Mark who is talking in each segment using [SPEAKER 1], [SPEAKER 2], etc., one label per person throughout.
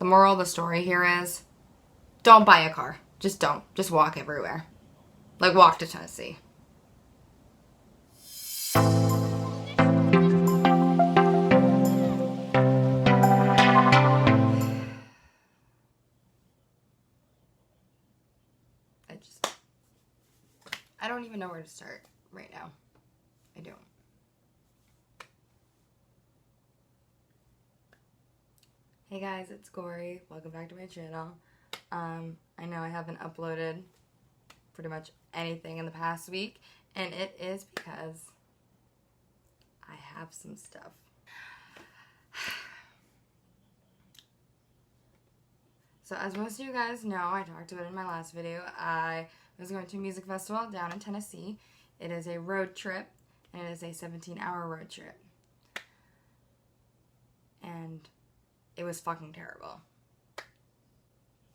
[SPEAKER 1] The moral of the story here is, don't buy a car. Just don't. Just walk everywhere. Like, walk to Tennessee. I don't even know where to start right now. I don't. Hey guys, it's Corri. Welcome back to my channel. I know I haven't uploaded pretty much anything in the past week, and it is because I have some stuff. So as most of you guys know, I talked about it in my last video, I was going to a music festival down in Tennessee. It is a road trip, and it is a 17-hour road trip. And it was fucking terrible.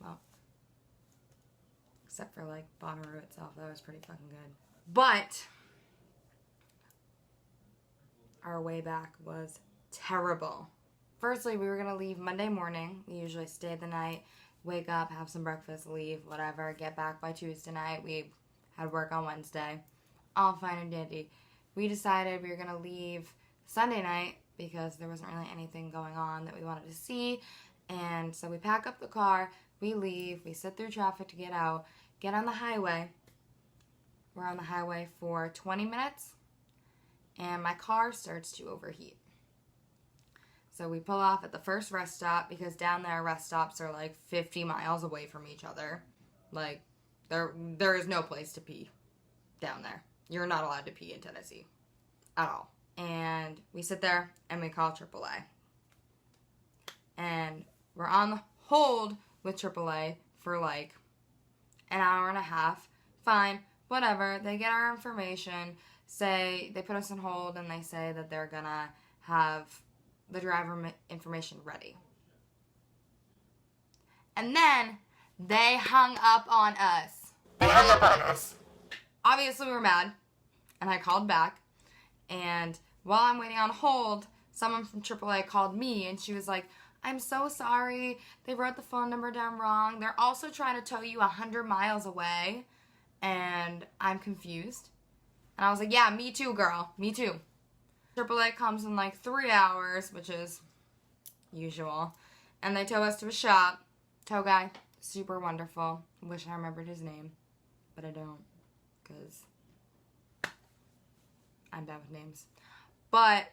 [SPEAKER 1] Well, except for like Bonnaroo itself, that was pretty fucking good. But our way back was terrible. Firstly, we were gonna leave Monday morning. We usually stay the night, wake up, have some breakfast, leave, whatever, get back by Tuesday night. We had work on Wednesday. All fine and dandy. We decided we were gonna leave Sunday night because there wasn't really anything going on that we wanted to see. And so we pack up the car, we leave, we sit through traffic to get out, get on the highway. We're on the highway for 20 minutes, and my car starts to overheat. So we pull off at the first rest stop, because down there rest stops are like 50 miles away from each other. Like, there is no place to pee down there. You're not allowed to pee in Tennessee at all. And we sit there and we call AAA. And we're on hold with AAA for like an hour and a half. Fine, whatever. They get our information, they put us on hold, and they say that they're gonna have the driver information ready. And then they hung up on us. Obviously we were mad, and I called back, and while I'm waiting on hold, someone from AAA called me, and she was like, I'm so sorry, they wrote the phone number down wrong. They're also trying to tow you 100 miles away, and I'm confused. And I was like, yeah, me too, girl, me too. AAA comes in like 3 hours, which is usual, and they tow us to a shop. Tow guy, super wonderful. Wish I remembered his name, but I don't, because I'm bad with names. But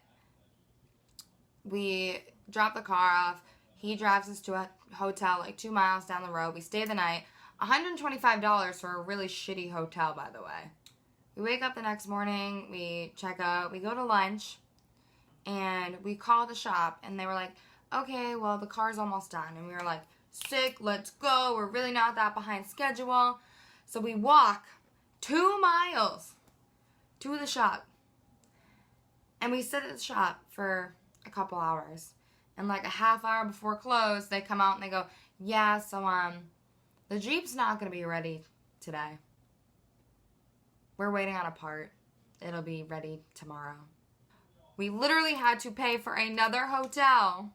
[SPEAKER 1] we drop the car off. He drives us to a hotel like 2 miles down the road. We stay the night. $125 for a really shitty hotel, by the way. We wake up the next morning. We check out. We go to lunch. And we call the shop. And they were like, okay, well, the car's almost done. And we were like, sick, let's go. We're really not that behind schedule. So we walk 2 miles to the shop. And we sit at the shop for a couple hours. And like a half hour before close, they come out and they go, yeah, so the Jeep's not going to be ready today. We're waiting on a part. It'll be ready tomorrow. We literally had to pay for another hotel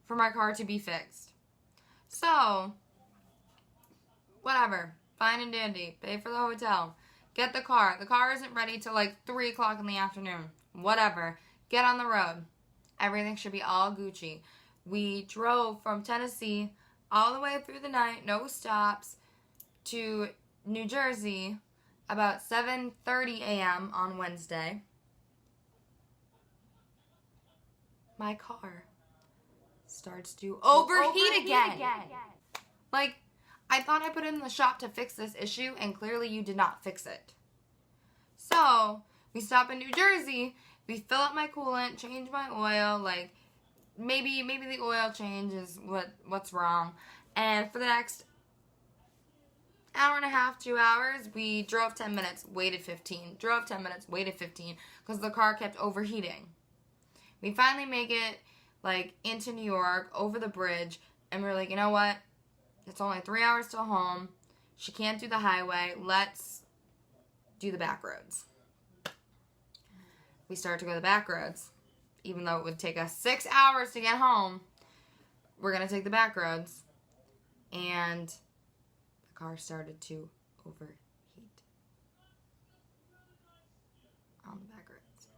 [SPEAKER 1] for my car to be fixed. So, whatever. Fine and dandy. Pay for the hotel. Get the car. The car isn't ready till like 3 o'clock in the afternoon. Whatever. Get on the road. Everything should be all Gucci. We drove from Tennessee all the way through the night, no stops, to New Jersey about 7:30 a.m. on Wednesday. My car starts to overheat again. Like, I thought I put it in the shop to fix this issue, and clearly you did not fix it. So, we stop in New Jersey, we fill up my coolant, change my oil, like, maybe the oil change is what's wrong. And for the next hour and a half, 2 hours, we drove 10 minutes, waited 15. Drove 10 minutes, waited 15, because the car kept overheating. We finally make it, like, into New York, over the bridge, and we're like, you know what? It's only 3 hours till home. She can't do the highway. Let's do the back roads. We start to go the back roads, even though it would take us 6 hours to get home. we're going to take the back roads. And the car started to overheat on the back roads.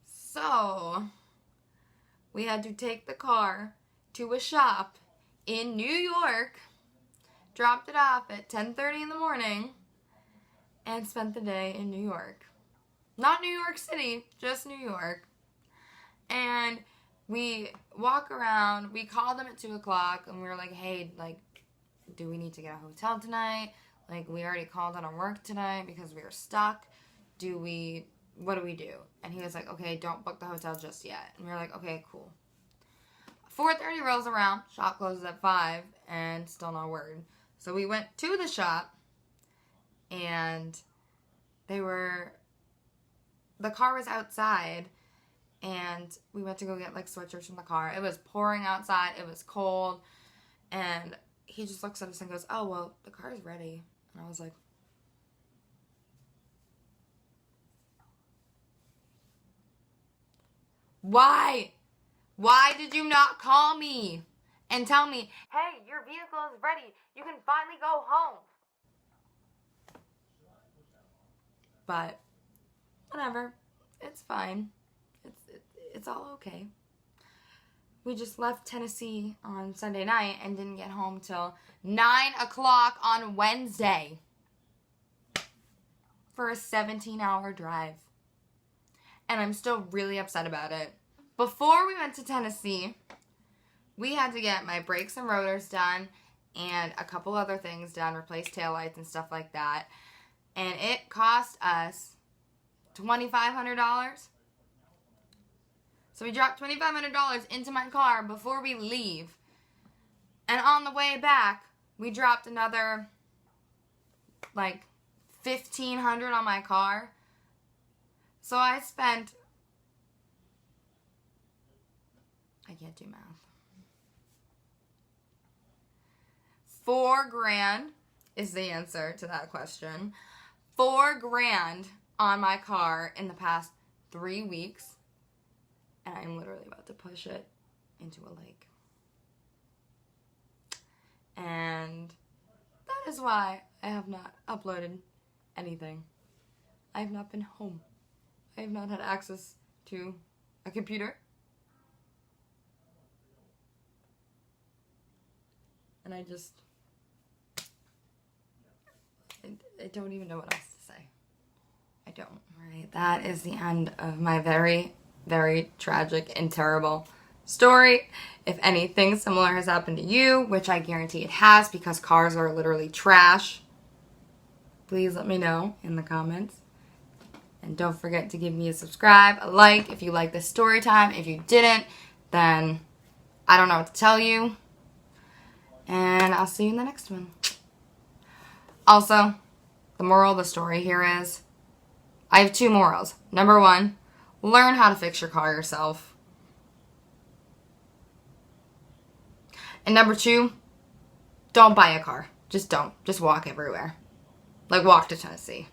[SPEAKER 1] So we had to take the car to a shop in New York, dropped it off at 10:30 in the morning, and spent the day in New York. Not New York City, just New York. And we walk around, we called them at 2 o'clock, and we were like, hey, like, do we need to get a hotel tonight? Like, we already called out on work tonight because we were stuck. What do we do? And he was like, okay, don't book the hotel just yet. And we were like, okay, cool. 4:30 rolls around, shop closes at 5, and still no word. So we went to the shop, and the car was outside, and we went to go get, like, sweatshirts from the car. It was pouring outside, it was cold, and he just looks at us and goes, oh, well, the car's ready. And I was like, why? Why did you not call me and tell me, hey, your vehicle is ready. You can finally go home. But whatever. It's fine. It's all okay. We just left Tennessee on Sunday night and didn't get home till 9 o'clock on Wednesday for a 17-hour drive. And I'm still really upset about it. Before we went to Tennessee, we had to get my brakes and rotors done and a couple other things done, replace taillights and stuff like that. And it cost us $2,500. So we dropped $2,500 into my car before we leave. And on the way back, we dropped another, like, $1,500 on my car. So I spent, I can't do math, $4,000 is the answer to that question. $4,000 on my car in the past 3 weeks. And I'm literally about to push it into a lake. And that is why I have not uploaded anything. I have not been home. I have not had access to a computer. And I don't even know what else to say. I don't. Alright, that is the end of my very, very tragic and terrible story. If anything similar has happened to you, which I guarantee it has because cars are literally trash, please let me know in the comments. And don't forget to give me a subscribe, a like if you like this story time. If you didn't, then I don't know what to tell you. And I'll see you in the next one. Also, the moral of the story here is, I have 2 morals. Number 1, learn how to fix your car yourself. And number 2, don't buy a car. Just don't. Just walk everywhere. Like, walk to Tennessee.